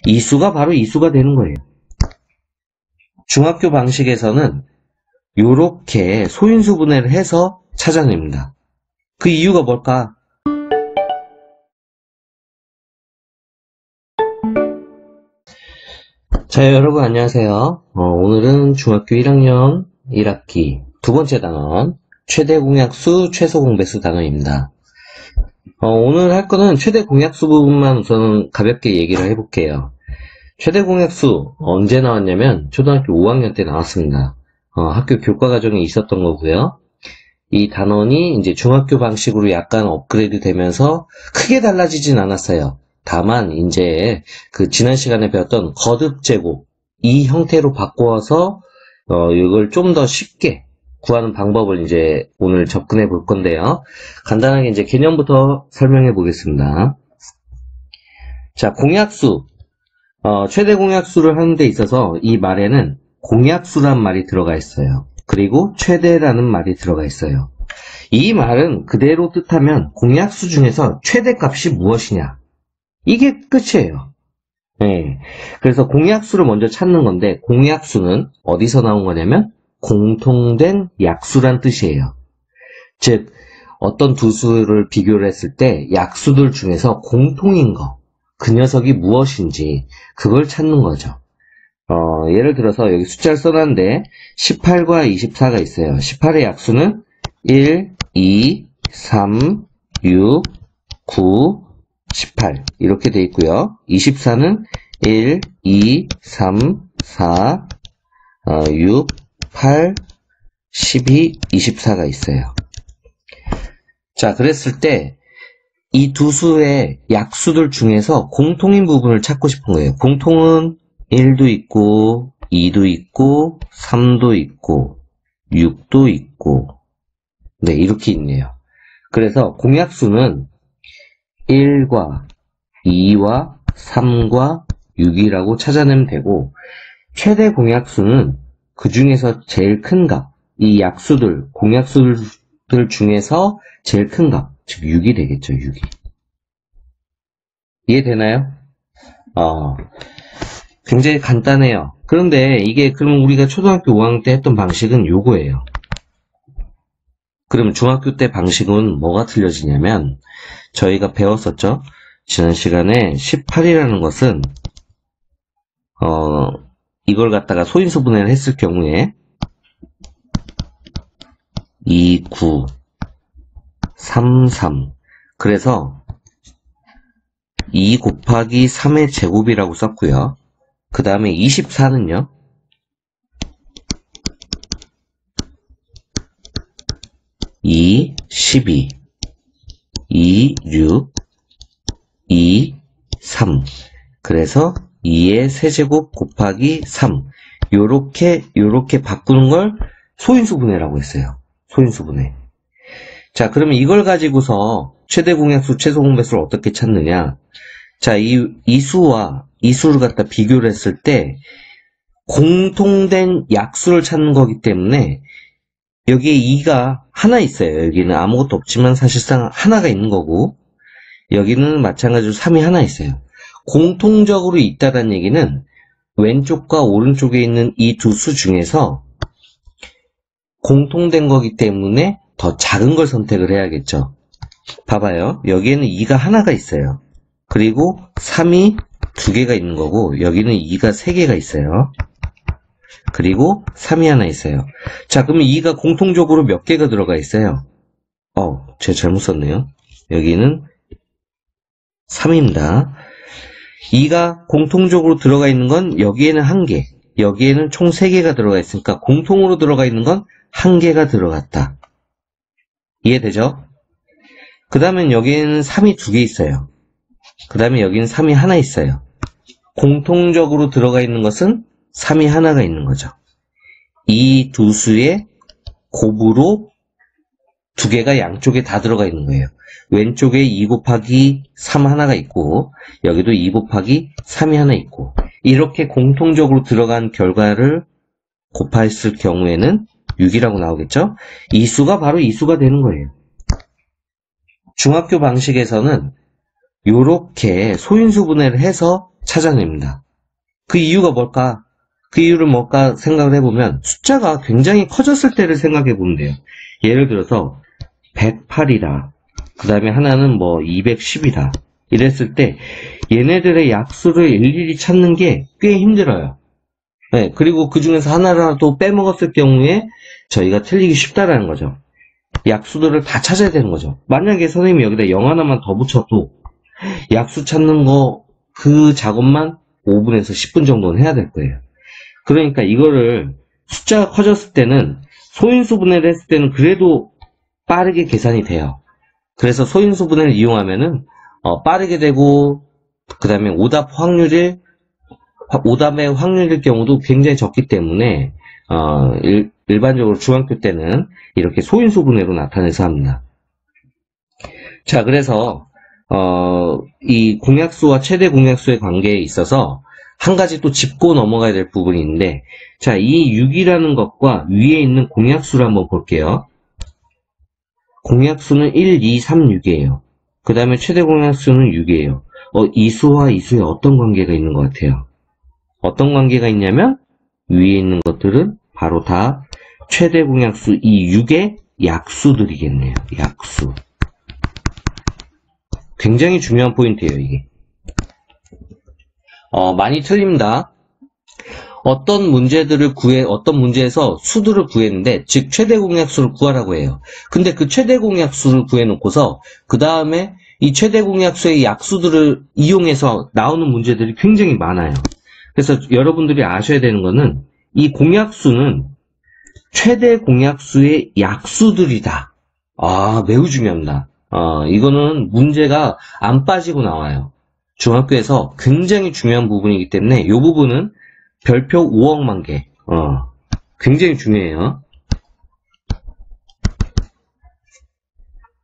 이 수가 바로 이 수가 되는 거예요. 중학교 방식에서는 요렇게 소인수 분해를 해서 찾아냅니다. 그 이유가 뭘까? 자, 여러분 안녕하세요. 오늘은 중학교 1학년 1학기 두 번째 단원 최대 공약수, 최소 공배수 단원입니다. 오늘 할 거는 최대 공약수 부분만 우선 가볍게 얘기를 해볼게요. 최대 공약수 언제 나왔냐면 초등학교 5학년 때 나왔습니다. 학교 교과 과정에 있었던 거고요. 이 단원이 이제 중학교 방식으로 약간 업그레이드 되면서 크게 달라지진 않았어요. 다만 이제 그 지난 시간에 배웠던 거듭 제곱 이 형태로 바꿔서 이걸 좀 더 쉽게 구하는 방법을 이제 오늘 접근해 볼 건데요. 간단하게 이제 개념부터 설명해 보겠습니다. 자, 공약수. 최대 공약수를 하는 데 있어서 이 말에는 공약수란 말이 들어가 있어요. 그리고 최대라는 말이 들어가 있어요. 이 말은 그대로 뜻하면 공약수 중에서 최대값이 무엇이냐. 이게 끝이에요. 네. 그래서 공약수를 먼저 찾는 건데 공약수는 어디서 나온 거냐면 공통된 약수란 뜻이에요. 즉 어떤 두 수를 비교를 했을 때 약수들 중에서 공통인 거, 그 녀석이 무엇인지 그걸 찾는 거죠. 예를 들어서 여기 숫자를 써놨는데 18과 24가 있어요. 18의 약수는 1, 2, 3, 6, 9, 18 이렇게 돼 있고요. 24는 1, 2, 3, 4, 6, 8, 12, 24가 있어요. 자, 그랬을 때 이 두 수의 약수들 중에서 공통인 부분을 찾고 싶은 거예요. 공통은 1도 있고 2도 있고 3도 있고 6도 있고 네, 이렇게 있네요. 그래서 공약수는 1과 2와 3과 6이라고 찾아내면 되고 최대 공약수는 그 중에서 제일 큰 값, 이 약수들, 공약수들 중에서 제일 큰 값, 즉 6이 되겠죠, 6이. 이해되나요? 굉장히 간단해요. 그런데 이게 그럼 우리가 초등학교 5학년 때 했던 방식은 요거예요. 그럼 중학교 때 방식은 뭐가 틀려지냐면 저희가 배웠었죠? 지난 시간에 18이라는 것은 이걸 갖다가 소인수 분해를 했을 경우에 2, 9, 3, 3 그래서 2 곱하기 3의 제곱이라고 썼고요. 그 다음에 24는요. 2, 12, 2, 6, 2, 3 그래서 2의 세제곱 곱하기 3 요렇게 바꾸는 걸 소인수 분해라고 했어요. 소인수 분해. 자, 그러면 이걸 가지고서 최대 공약수, 최소 공배수를 어떻게 찾느냐? 자, 이 수와 이 수를 갖다 비교를 했을 때 공통된 약수를 찾는 거기 때문에 여기에 2가 하나 있어요. 여기는 아무것도 없지만 사실상 하나가 있는 거고 여기는 마찬가지로 3이 하나 있어요. 공통적으로 있다는 얘기는 왼쪽과 오른쪽에 있는 이 두 수 중에서 공통된 거기 때문에 더 작은 걸 선택을 해야겠죠. 봐봐요. 여기에는 2가 하나가 있어요. 그리고 3이 2개가 있는 거고 여기는 2가 3개가 있어요. 그리고 3이 하나 있어요. 자, 그러면 2가 공통적으로 몇 개가 들어가 있어요? 제가 잘못 썼네요. 여기는 3입니다. 2가 공통적으로 들어가 있는 건 여기에는 1개, 여기에는 총 3개가 들어가 있으니까 공통으로 들어가 있는 건 1개가 들어갔다. 이해되죠? 그 다음엔 여기에는 3이 2개 있어요. 그 다음에 여기는 3이 하나 있어요. 공통적으로 들어가 있는 것은 3이 하나가 있는 거죠. 이 두 수의 곱으로 2개가 양쪽에 다 들어가 있는 거예요. 왼쪽에 2 곱하기 3 하나가 있고 여기도 2 곱하기 3이 하나 있고 이렇게 공통적으로 들어간 결과를 곱했을 경우에는 6이라고 나오겠죠? 이 수가 바로 이 수가 되는 거예요. 중학교 방식에서는 이렇게 소인수 분해를 해서 찾아냅니다. 그 이유가 뭘까? 그 이유를 뭘까 생각을 해보면 숫자가 굉장히 커졌을 때를 생각해 보면 돼요. 예를 들어서 108이다. 그 다음에 하나는 뭐 210이다. 이랬을 때 얘네들의 약수를 일일이 찾는 게 꽤 힘들어요. 네, 그리고 그 중에서 하나라도 빼먹었을 경우에 저희가 틀리기 쉽다라는 거죠. 약수들을 다 찾아야 되는 거죠. 만약에 선생님이 여기다 0 하나만 더 붙여도 약수 찾는 거 그 작업만 5분에서 10분 정도는 해야 될 거예요. 그러니까 이거를 숫자가 커졌을 때는 소인수 분해를 했을 때는 그래도 빠르게 계산이 돼요. 그래서 소인수 분해를 이용하면은 빠르게 되고 그 다음에 오답의 확률일 경우도 굉장히 적기 때문에 일반적으로 중학교 때는 이렇게 소인수 분해로 나타내서 합니다. 자, 그래서 이 공약수와 최대 공약수의 관계에 있어서 한 가지 또 짚고 넘어가야 될 부분이 있는데, 자, 이 6이라는 것과 위에 있는 공약수를 한번 볼게요. 공약수는 1, 2, 3, 6이에요. 그 다음에 최대 공약수는 6이에요. 이 수와 이 수에 어떤 관계가 있는 것 같아요? 어떤 관계가 있냐면, 위에 있는 것들은 바로 다 최대 공약수 이 6의 약수들이겠네요. 약수. 굉장히 중요한 포인트예요, 이게. 많이 틀립니다. 어떤 문제에서 수들을 구했는데, 즉, 최대 공약수를 구하라고 해요. 근데 그 최대 공약수를 구해놓고서, 그 다음에 이 최대 공약수의 약수들을 이용해서 나오는 문제들이 굉장히 많아요. 그래서 여러분들이 아셔야 되는 거는, 이 공약수는 최대 공약수의 약수들이다. 매우 중요합니다. 이거는 문제가 안 빠지고 나와요. 중학교에서 굉장히 중요한 부분이기 때문에 이 부분은 별표 5억만 개. 굉장히 중요해요.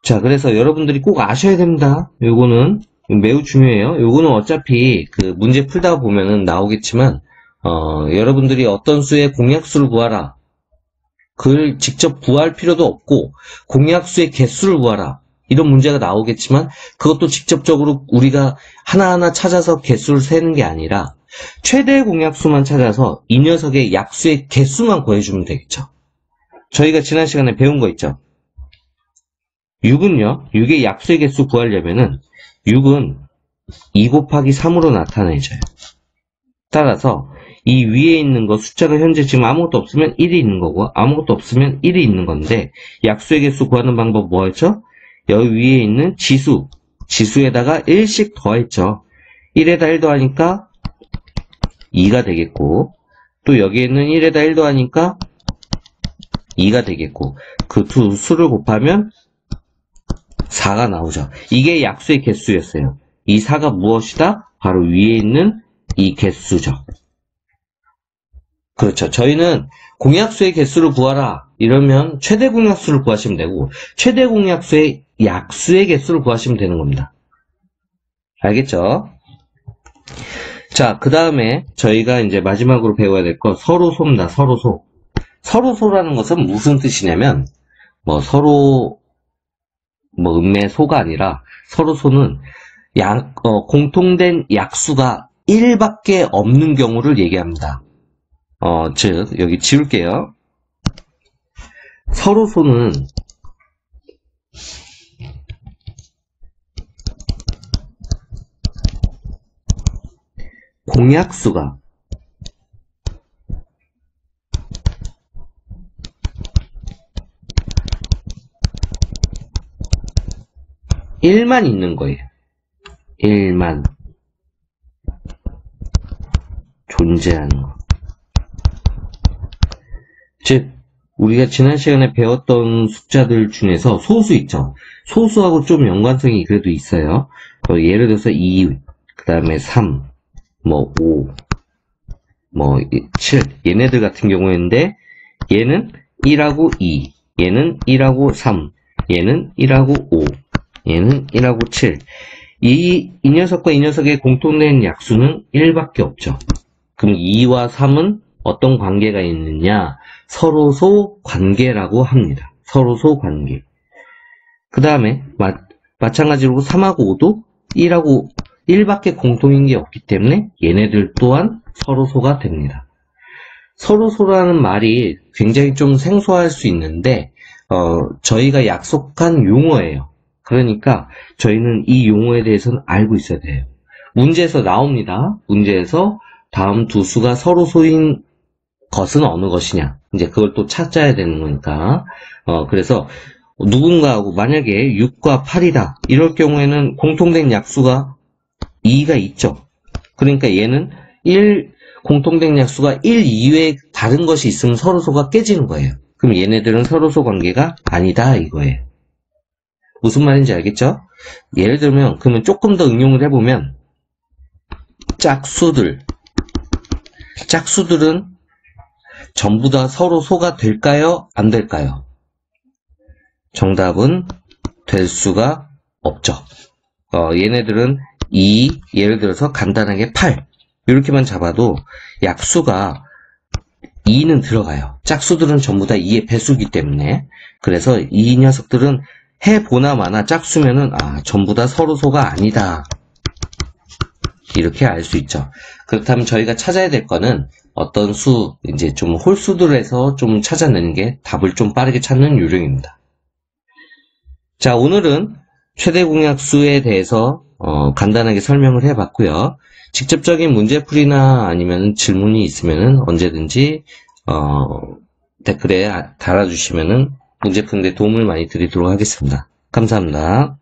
자, 그래서 여러분들이 꼭 아셔야 됩니다. 요거는 매우 중요해요. 요거는 어차피 그 문제 풀다 보면은 나오겠지만, 여러분들이 어떤 수의 공약수를 구하라. 그걸 직접 구할 필요도 없고, 공약수의 개수를 구하라. 이런 문제가 나오겠지만, 그것도 직접적으로 우리가 하나하나 찾아서 개수를 세는 게 아니라, 최대 공약수만 찾아서 이 녀석의 약수의 개수만 구해주면 되겠죠. 저희가 지난 시간에 배운 거 있죠. 6은요, 6의 약수의 개수 구하려면은, 6은 2 곱하기 3으로 나타내져요. 따라서, 이 위에 있는 거 숫자가 현재 지금 아무것도 없으면 1이 있는 거고, 아무것도 없으면 1이 있는 건데, 약수의 개수 구하는 방법 뭐였죠? 여기 위에 있는 지수에다가 1씩 더했죠. 1에다 1 더하니까 2가 되겠고, 또 여기에는 1에다 1 더하니까 2가 되겠고, 그 두 수를 곱하면 4가 나오죠. 이게 약수의 개수였어요. 이 4가 무엇이다? 바로 위에 있는 이 개수죠. 그렇죠. 저희는 공약수의 개수를 구하라 이러면 최대 공약수를 구하시면 되고, 최대 공약수의 약수의 개수를 구하시면 되는 겁니다. 알겠죠? 자, 그 다음에 저희가 이제 마지막으로 배워야 될 거 서로소입니다. 서로소. 서로소라는 것은 무슨 뜻이냐면, 서로 음매소가 아니라 서로소는 공통된 약수가 1밖에 없는 경우를 얘기합니다. 즉, 여기 지울게요. 서로소는 공약수가 1만 있는 거예요. 1만 존재하는 거. 즉, 우리가 지난 시간에 배웠던 숫자들 중에서 소수 있죠. 소수하고 좀 연관성이 그래도 있어요. 예를 들어서 2, 그 다음에 3, 5, 7 얘네들 같은 경우인데, 얘는 1하고 2, 얘는 1하고 3, 얘는 1하고 5, 얘는 1하고 7. 이 녀석과 이 녀석의 공통된 약수는 1밖에 없죠. 그럼 2와 3은 어떤 관계가 있느냐? 서로소 관계라고 합니다. 서로소 관계. 그 다음에 마찬가지로 3하고 5도 1하고 1밖에 공통인 게 없기 때문에 얘네들 또한 서로소가 됩니다. 서로소라는 말이 굉장히 좀 생소할 수 있는데 저희가 약속한 용어예요. 그러니까 저희는 이 용어에 대해서는 알고 있어야 돼요. 문제에서 나옵니다. 문제에서 다음 두 수가 서로소인 것은 어느 것이냐. 이제 그걸 또 찾아야 되는 거니까. 그래서 누군가하고 만약에 6과 8이다. 이럴 경우에는 공통된 약수가 2가 있죠. 그러니까 얘는 공통된 약수가 1 이외에 다른 것이 있으면 서로소가 깨지는 거예요. 그럼 얘네들은 서로소 관계가 아니다 이거예요. 무슨 말인지 알겠죠? 예를 들면 그러면 조금 더 응용을 해보면 짝수들은 전부 다 서로소가 될까요? 안 될까요? 정답은 될 수가 없죠. 얘네들은 2, 예를 들어서 간단하게 8 이렇게만 잡아도 약수가 2는 들어가요. 짝수들은 전부 다 2의 배수기 때문에. 그래서 이 녀석들은 해보나 마나 짝수면은 전부 다 서로소가 아니다. 이렇게 알 수 있죠. 그렇다면 저희가 찾아야 될 거는 어떤 수, 이제 좀 홀수들을 해서 좀 찾아내는 게 답을 좀 빠르게 찾는 요령입니다. 자, 오늘은 최대 공약수에 대해서 간단하게 설명을 해봤고요. 직접적인 문제풀이나 아니면 질문이 있으면 언제든지 댓글에 달아주시면 문제 푸는데 도움을 많이 드리도록 하겠습니다. 감사합니다.